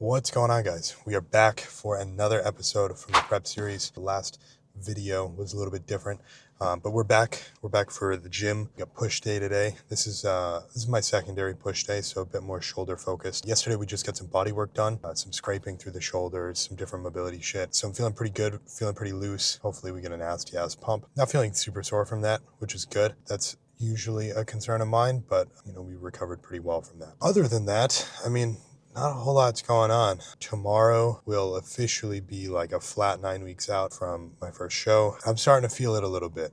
What's going on, guys? We are back for another episode from the prep series. The last video was a little bit different, but we're back. We're back for the gym. We got push day today. This is my secondary push day, so a bit more shoulder focused. Yesterday we just got some body work done, some scraping through the shoulders, some different mobility shit. So I'm feeling pretty good, feeling pretty loose. Hopefully we get a nasty ass pump. Not feeling super sore from that, which is good. That's usually a concern of mine, but we recovered pretty well from that. Other than that, not a whole lot's going on. Tomorrow will officially be like a flat 9 weeks out from my first show. I'm starting to feel it a little bit.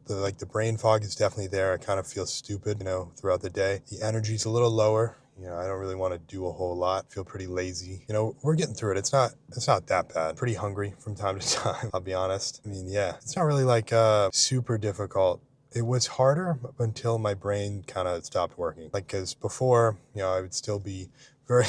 The brain fog is definitely there. I kind of feel stupid, throughout the day. The energy's a little lower. I don't really want to do a whole lot. Feel pretty lazy. We're getting through it. It's not that bad. Pretty hungry from time to time, I'll be honest. It's not really like super difficult. It was harder until my brain kind of stopped working. Because before, I would still be very,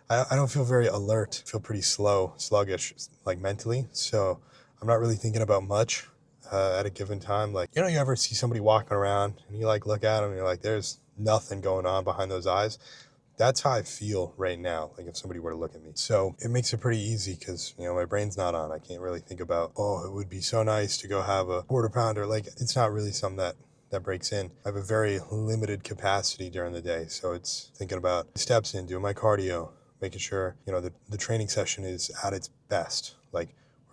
I don't feel very alert. I feel pretty sluggish, mentally. So I'm not really thinking about much at a given time. You ever see somebody walking around and you look at them and you're like, there's nothing going on behind those eyes. That's how I feel right now, if somebody were to look at me. So it makes it pretty easy because, my brain's not on. I can't really think about, it would be so nice to go have a quarter pounder. It's not really something that breaks in. I have a very limited capacity during the day. So it's thinking about steps in, doing my cardio, making sure, the training session is at its best. We're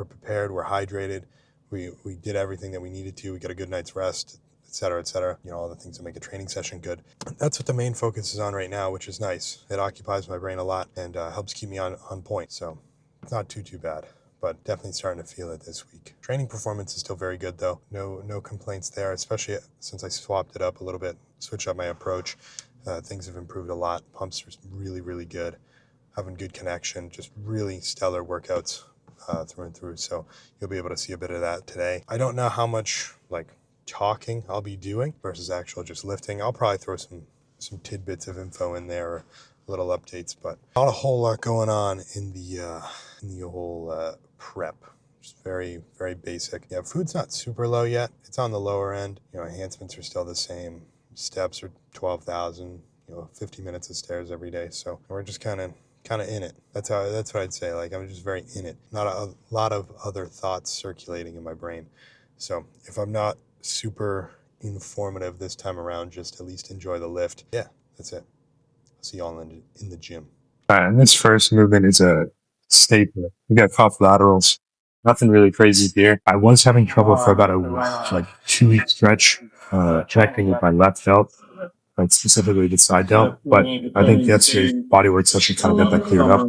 prepared, we're hydrated, we did everything that we needed to, we got a good night's rest, et cetera, all the things that make a training session good. That's what the main focus is on right now, which is nice. It occupies my brain a lot and helps keep me on point. So it's not too bad, but definitely starting to feel it this week. Training performance is still very good though. No complaints there, especially since I swapped it up a little bit, switched up my approach. Things have improved a lot. Pumps are really, really good. Having good connection, just really stellar workouts through and through. So you'll be able to see a bit of that today. I don't know how much talking I'll be doing versus actual just lifting. I'll probably throw some tidbits of info in there, or little updates, but not a whole lot going on in the whole prep. Just very, very basic. Yeah, food's not super low yet. It's on the lower end. Enhancements are still the same. Steps are 12,000. 50 minutes of stairs every day. So we're just kind of in it. That's what I'd say. I'm just very in it. Not a lot of other thoughts circulating in my brain. So if I'm not super informative this time around, just at least enjoy the lift. Yeah, that's it. I'll see y'all in the gym. And this first movement is a stapler. We got cuff laterals. Nothing really crazy here. I was having trouble for about a 2-week stretch connecting with my left delt, specifically the side delt. But I think yesterday's bodywork session kind of got that cleared up.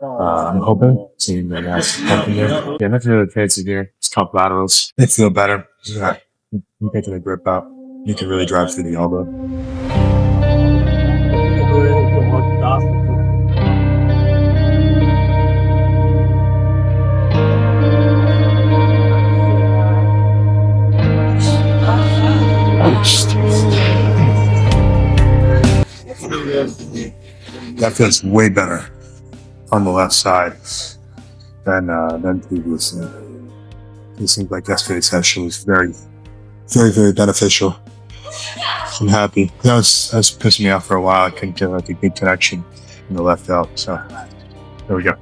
I'm hoping, seeing that that's something there. Yeah, nothing really crazy here. It's cuff laterals. They feel better. Yeah. You taking the grip out. You can really drive through the elbow. That feels way better on the left side than previously. It seems like yesterday's session was very, very, very beneficial. I'm happy. That was pissing me off for a while. I couldn't get a good connection in the left delt. So there we go.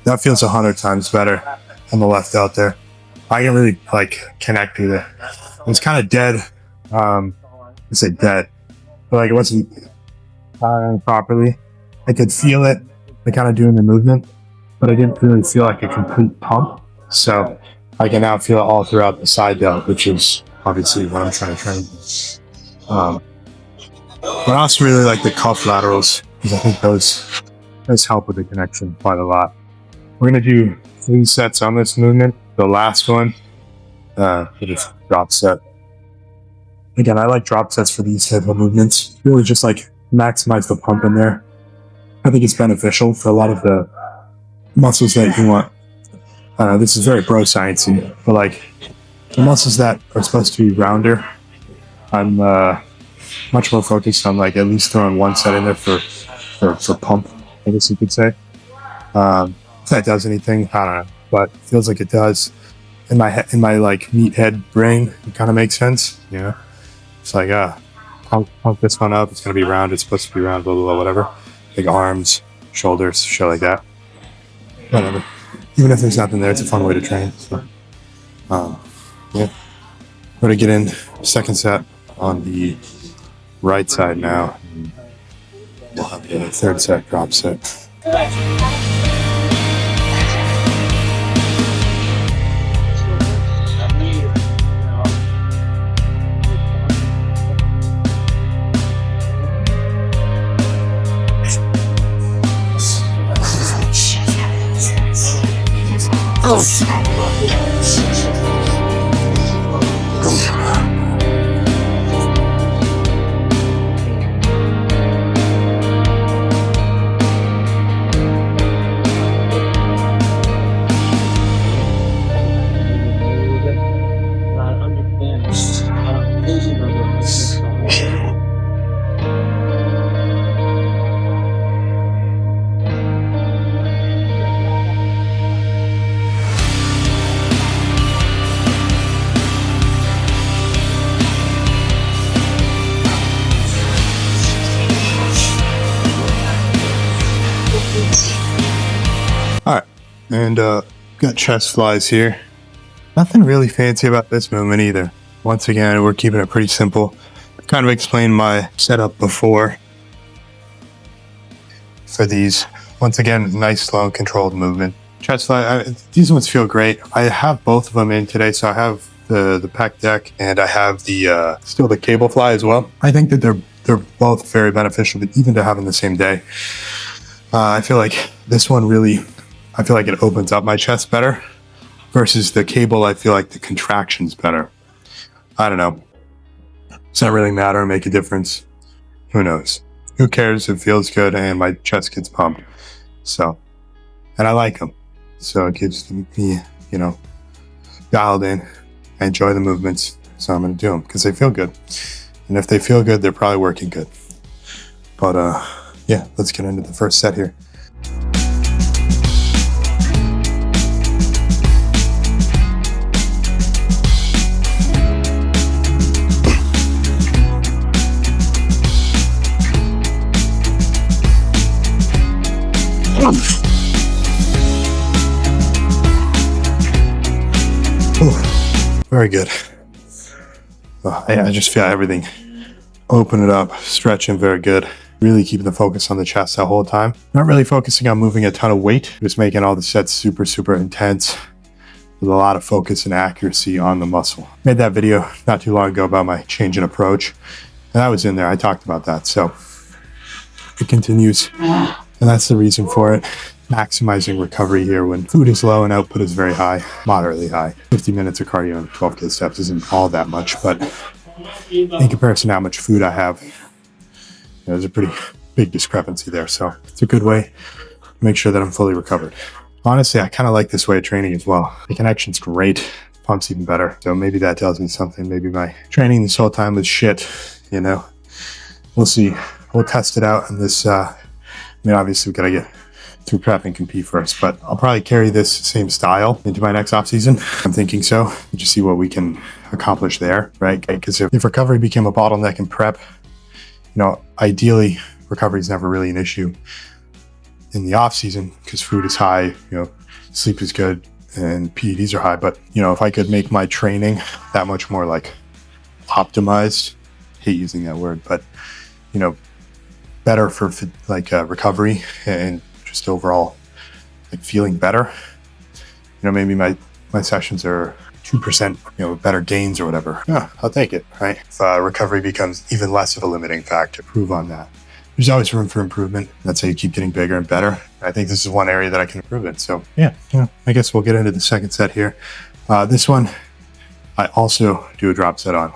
That feels 100 times better on the left out there. I can really connect with it. It was kind of dead. I say dead, but it wasn't firing properly. I could feel it, kind of doing the movement, but I didn't really feel like a complete pump. So I can now feel it all throughout the side delt, which is obviously what I'm trying to train. But I also really like the cuff laterals because I think those help with the connection quite a lot. We're going to do 3 sets on this movement. The last one for this drop set. Again, I like drop sets for these type of movements. Really just like maximize the pump in there. I think it's beneficial for a lot of the muscles that you want. This is very bro sciencey, but like the muscles that are supposed to be rounder, I'm much more focused on like at least throwing 1 set in there for pump, I guess you could say. If that does anything, I don't know, but it feels like it does. In my like meathead brain, it kind of makes sense. Yeah, it's like pump this one up. It's gonna be round. It's supposed to be round. Blah blah blah. Whatever. Big arms, shoulders, shit like that. Whatever. Even if there's nothing there, it's a fun way to train. So, yeah. We're gonna get in second set on the right side now. We'll have the third set drop set. Alright, and got chest flies here. Nothing really fancy about this movement either. Once again, we're keeping it pretty simple. Kind of explained my setup before for these. Once again, nice, slow, controlled movement. Chest fly, these ones feel great. I have both of them in today, so I have the pec deck and I have the still the cable fly as well. I think that they're both very beneficial, even to have in the same day. I feel like this one really, I feel like it opens up my chest better versus the cable. I feel like the contraction's better. I don't know. Does that really matter or make a difference? Who knows? Who cares? It feels good and my chest gets pumped. So, and I like them. So it keeps me, you know, dialed in. I enjoy the movements. So I'm going to do them because they feel good. And if they feel good, they're probably working good. But yeah, let's get into the first set here. Ooh, very good. I just feel everything. Open it up, stretching very good. Really keeping the focus on the chest that whole time. Not really focusing on moving a ton of weight, just making all the sets super, super intense with a lot of focus and accuracy on the muscle. Made that video not too long ago about my change in approach, and that was in there. I talked about that. So it continues, and that's the reason for it. Maximizing recovery here when food is low and output is very high, moderately high. 50 minutes of cardio and 12K steps isn't all that much, but in comparison to how much food I have, there's a pretty big discrepancy there. So it's a good way to make sure that I'm fully recovered. Honestly, I kind of like this way of training as well. The connection's great, pump's even better. So maybe that tells me something. Maybe my training this whole time was shit, you know? We'll see. We'll test it out. And this, obviously we gotta get through prep and compete first, but I'll probably carry this same style into my next off season. I'm thinking so. Just see what we can accomplish there, right? Because if recovery became a bottleneck in prep, ideally recovery is never really an issue in the off season because food is high, sleep is good and PEDs are high. But if I could make my training that much more like optimized, I hate using that word, but better for recovery and just overall like feeling better, maybe my my sessions are 2%, better gains or whatever, yeah, I'll take it, right? If recovery becomes even less of a limiting factor, prove on that. There's always room for improvement. That's how you keep getting bigger and better. I think this is one area that I can improve in. So yeah, I guess we'll get into the second set here. This one, I also do a drop set on.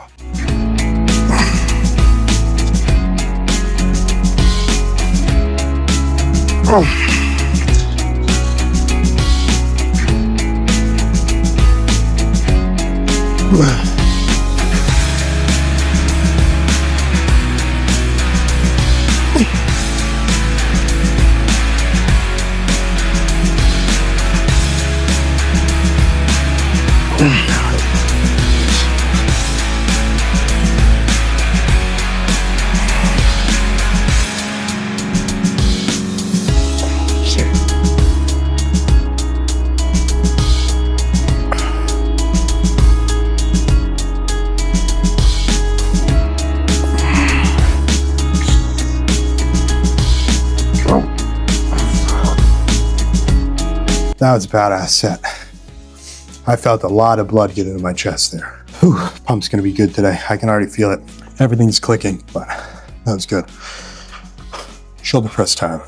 That was a badass set. I felt a lot of blood get into my chest there. Whew, pump's gonna be good today. I can already feel it. Everything's clicking, but that was good. Shoulder press time.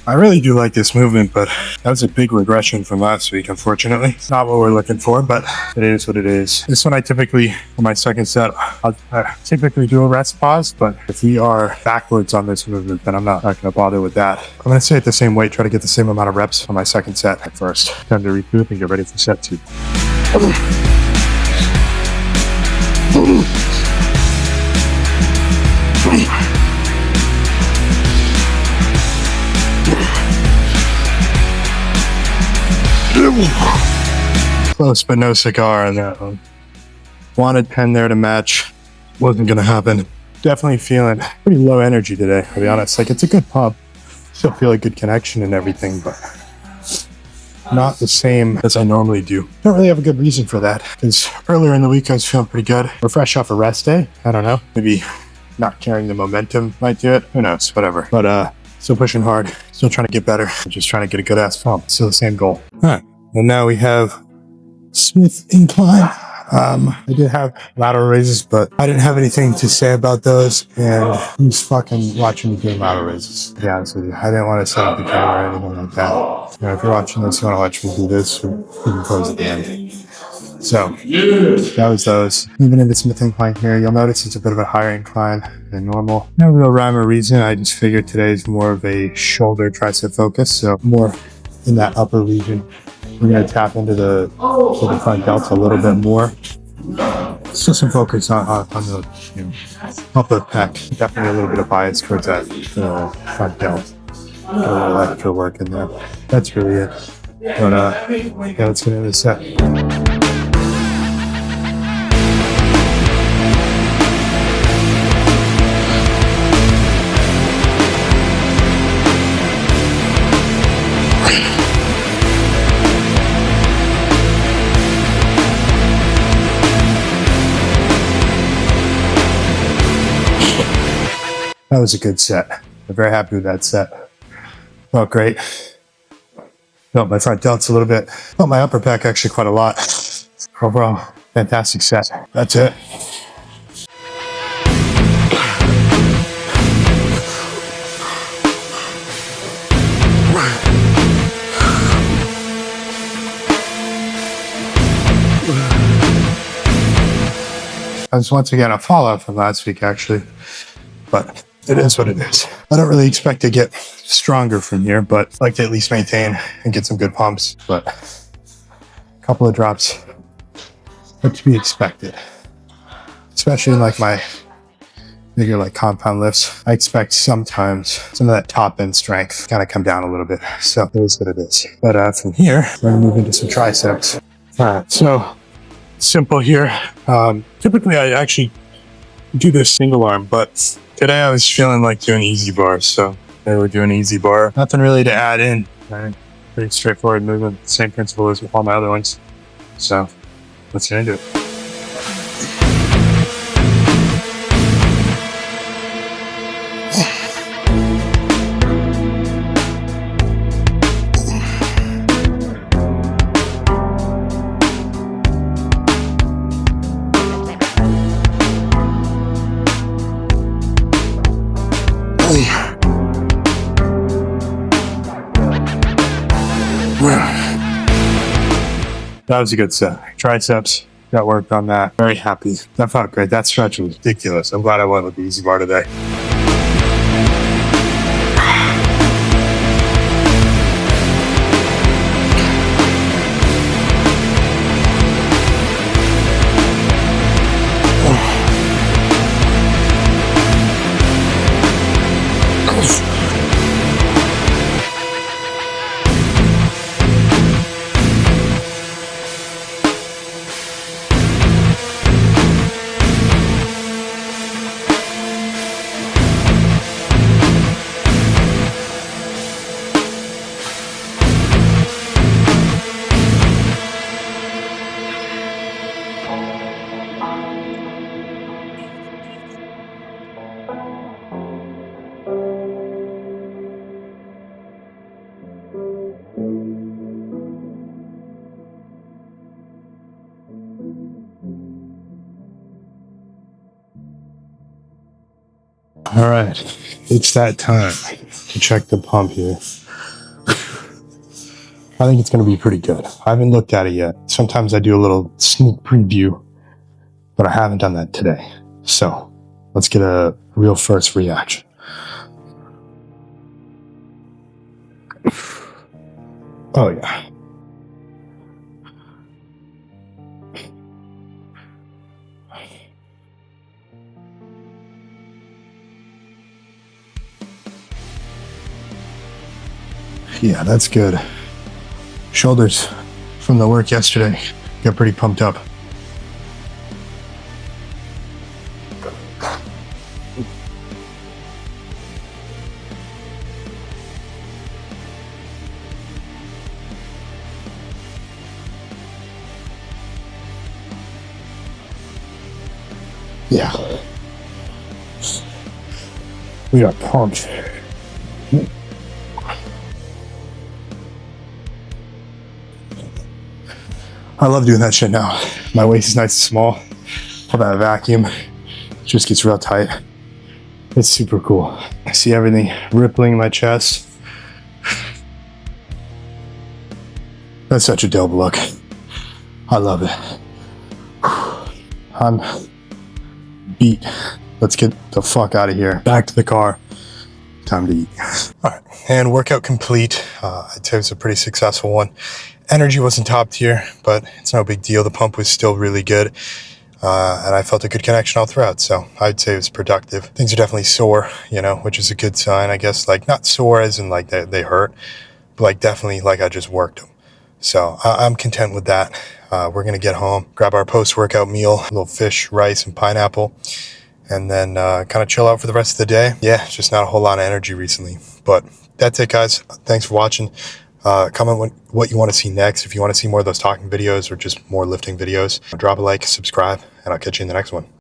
I really do like this movement, but that was a big regression from last week, unfortunately. It's not what we're looking for, but it is what it is. This one I typically, for my second set, I typically do a rest pause, but if we are backwards on this movement, then I'm not gonna bother with that. I'm gonna stay at the same weight, try to get the same amount of reps on my second set at first. Time to regroup and get ready for set 2. Close, but no cigar on that one. Wanted 10 there to match. Wasn't gonna happen. Definitely feeling pretty low energy today, to be honest. Like, it's a good pump. Still feel a good connection and everything, but not the same as I normally do. Don't really have a good reason for that, because earlier in the week I was feeling pretty good. We're fresh off a rest day. I don't know. Maybe not carrying the momentum might do it. Who knows? Whatever. But still pushing hard. Still trying to get better. Just trying to get a good ass pump. Still the same goal. All right. And now we have Smith incline. I did have lateral raises, but I didn't have anything to say about those. And who's fucking watching me doing lateral raises? To be honest with you, I didn't want to set up the camera or anything like that. If you're watching this, you want to watch me do this, you can pause at the end. So that was those. Moving into Smith incline here, you'll notice it's a bit of a higher incline than normal. No real rhyme or reason. I just figured today is more of a shoulder tricep focus, so more in that upper region. We're going to tap into the front delts a little bit more. Still some focus on the upper pec. Definitely a little bit of bias towards that front delt. Get a little extra work in there. That's really it. But yeah, let's get into the set. That was a good set. I'm very happy with that set. Felt great. Felt my front delts a little bit. Felt my upper pec actually quite a lot. Overall, fantastic set. That's it. That was once again a fallout from last week, actually. But it is what it is. I don't really expect to get stronger from here, but I'd like to at least maintain and get some good pumps. But a couple of drops are to be expected, especially in like my bigger like compound lifts. I expect sometimes some of that top end strength kind of come down a little bit. So it is what it is. But from here, we're gonna move into some triceps. All right, so simple here. Typically I actually do this single arm, but today I was feeling like doing easy bars, so today we're doing easy bar. Nothing really to add in. Right? Pretty straightforward movement. Same principle as with all my other ones. So Let's get into it. That was a good set. Triceps, got worked on that. Very happy. That felt great. That stretch was ridiculous. I'm glad I went with the easy bar today. All right, it's that time to check the pump here. I think it's going to be pretty good. I haven't looked at it yet. Sometimes I do a little sneak preview, but I haven't done that today. So let's get a real first reaction. Oh yeah. Yeah, that's good. Shoulders from the work yesterday got pretty pumped up. Yeah. We got pumped. I love doing that shit now. My waist is nice and small. Pull that vacuum. Just gets real tight. It's super cool. I see everything rippling in my chest. That's such a dope look. I love it. I'm beat. Let's get the fuck out of here. Back to the car. Time to eat. All right, and workout complete. I'd say it was a pretty successful one. Energy wasn't top tier, but it's no big deal. The pump was still really good, and I felt a good connection all throughout, so I'd say it was productive. Things are definitely sore, which is a good sign, I guess. Like, not sore as in like they hurt, but like definitely like I just worked them. So I'm content with that. We're going to get home, grab our post-workout meal, a little fish, rice, and pineapple, and then kind of chill out for the rest of the day. Yeah, just not a whole lot of energy recently. But that's it, guys. Thanks for watching. Comment what you want to see next. If you want to see more of those talking videos or just more lifting videos, drop a like, subscribe, and I'll catch you in the next one.